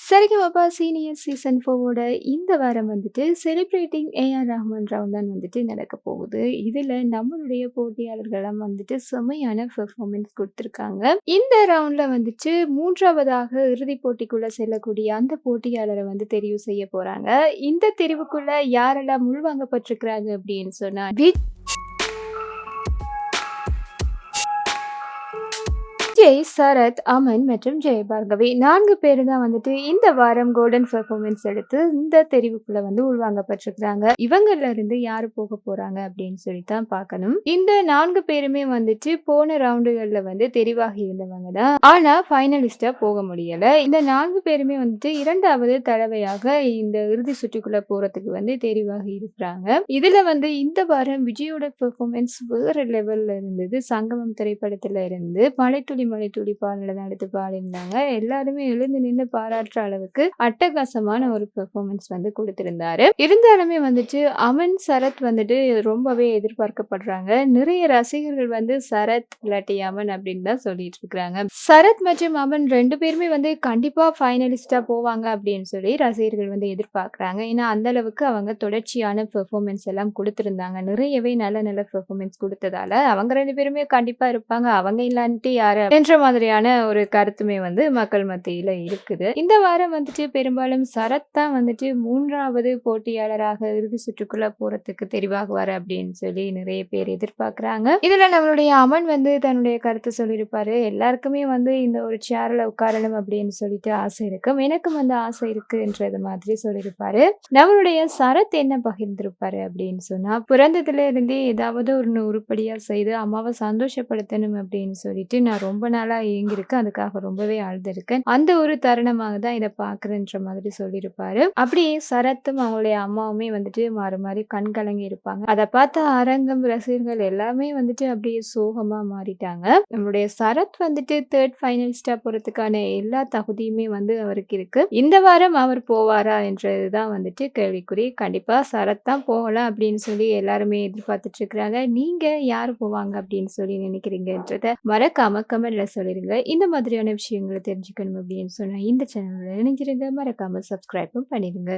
Sa Re Ga Ma Pa senior season 4ஓட இந்த வாரம் வந்துட்டு செலிப்ரேட்டிங் ஏஆர் ரஹ்மான் ரவுண்ட் தான் வந்துட்டு நடக்க போகுது. இதுல நம்மளுடைய போட்டியாளர்கள்லாம் வந்துட்டு செம்மையான பெர்ஃபார்மன்ஸ் குடுத்துருக்காங்க. இந்த ரவுண்ட்ல வந்துட்டு 3வதாக இறுதிப் போட்டிக்குள்ள செல்லக்கூடிய அந்த போட்டியாளர வந்து தெரிவு செய்ய போறாங்க. இந்த தெரிவுக்குள்ள யாரெல்லாம் உள்வாங்கப்பட்டிருக்கிறாங்க அப்படின்னு சொன்னா, விஜய், சரத், அமன் மற்றும் ஜெயபார்கவி 4 பேரு தான் வந்துட்டு இந்த வாரம் கோல்டன் பெர்ஃபார்மன்ஸ் எடுத்து இந்த தெரிவுக்குள்ள வந்து உள்வாங்கப்பட்டிருக்கிறாங்க. இவங்கள்ல இருந்து யாரு போக போறாங்க அப்படின்னு சொல்லி தான் பார்க்கணும். இந்த 4 பேருமே வந்துட்டு போன ரவுண்டுகள்ல வந்து தெரிவாகி இருந்தவங்க தான். ஆனா ஃபைனலிஸ்டா போக முடியல. இந்த 4 பேருமே வந்துட்டு 2வது தடவையாக இந்த இறுதி சுற்றுக்குள்ள போறதுக்கு வந்து தெரிவாகி இருக்கிறாங்க. இதுல வந்து இந்த வாரம் விஜயோட பெர்ஃபார்மன்ஸ் வேற லெவல்ல இருந்தது. சங்கமம் திரைப்படத்துல இருந்து மலைத்துளி மலைத்துளி பாடல தான் எடுத்து பாடியிருந்தாங்க. எல்லாருமே எழுந்து நின்று பாராட்டுற அளவுக்கு அட்டகாசமான ஒரு பெர்ஃபார்மன்ஸ் வந்து கொடுத்திருந்தாரு. இருந்தாலுமே வந்துட்டு அமன், சரத் வந்துட்டு ரொம்பவே எதிர்பார்க்கப்படுறாங்க. நிறைய ரசிகர்கள் வந்து சரத் இல்லாட்டி அமன் அப்படின்னு தான் சொல்லிட்டு இருக்காங்க. சரத் மற்றும் அமன் 2 பேருமே வந்து கண்டிப்பா ஃபைனலிஸ்டா போவாங்க அப்படின்னு சொல்லி ரசிகர்கள் வந்து எதிர்பார்க்கறாங்க. ஏன்னா அந்த அளவுக்கு அவங்க தொடர்ச்சியான பெர்ஃபார்மன்ஸ் எல்லாம் கொடுத்திருந்தாங்க. நிறையவே நல்ல நல்ல பெர்ஃபார்மன்ஸ் கொடுத்ததால அவங்க 2 பேருமே கண்டிப்பா இருப்பாங்க. அவங்க இல்லாட்டி யாரு என்ற மாதிரியான ஒரு கருத்துமே வந்து மக்கள் மத்தியில இருக்குது. இந்த வாரம் வந்துட்டு பெரும்பாலும் சரத் தான் வந்துட்டு 3வது போட்டியாளராக இறுதி சுற்றுக்குள்ள போறதுக்கு தெரிவாகுவாரு அப்படின்னு சொல்லி நிறைய பேர் எதிர்பார்க்கறாங்க. இதுல நம்மளுடைய அமன் வந்து தன்னுடைய கருத்து சொல்லியிருப்பாரு. எல்லாருக்குமே வந்து இந்த ஒரு சேர்ல உட்காரணும் அப்படின்னு சொல்லிட்டு ஆசை இருக்கும். எனக்கும் அந்த ஆசை இருக்குன்றது மாதிரி சொல்லியிருப்பாரு. நம்மளுடைய சரத் என்ன பகிர்ந்திருப்பாரு அப்படின்னு சொன்னா, பிறந்ததுல இருந்தே ஏதாவது ஒரு உருப்படியா செய்து அம்மாவை சந்தோஷப்படுத்தணும் அப்படின்னு சொல்லிட்டு நான் ரொம்ப நாளா ஏங்கியிருக்கேன். அதுக்காக ரொம்பவே அழுதுருக்கேன். அந்த ஒரு தருணமாக தான் இத பார்க்குறேன்ற மாதிரி சொல்லியிருப்பாரு. அப்படியே சரத்தும் அவங்களுடைய அம்மாவுமே வந்துட்டு மாறி மாறி கண் கலங்கி இருப்பாங்க. அத பார்த்த அரங்கம், ரசிகர்கள் எல்லாமே வந்துட்டு அப்படியே சோகமா மாறிட்டாங்க. நம்மளுடைய சரத் வந்துட்டு 3 ஃபைனலிஸ்டா போறதுக்கான எல்லா தகுதியுமே வந்து அவருக்கு இருக்கு. இந்த வாரம் அவர் போவாரா என்றதுதான் வந்துட்டு கேள்விக்குறி. கண்டிப்பா சரத் தான் போகலாம் அப்படின்னு சொல்லி எல்லாருமே எதிர்பார்த்துட்டு இருக்கிறாங்க. நீங்க யாரு போவாங்க அப்படின்னு சொல்லி நினைக்கிறீங்கன்றத மறக்காம கமெண்ட்ல சொல்லிருங்க. இந்த மாதிரியான விஷயங்கள தெரிஞ்சுக்கணும் அப்படின்னு சொன்னா இந்த சேனல்ல இணைஞ்சிருங்க. மறக்காம சப்ஸ்கிரைபும் பண்ணிடுங்க.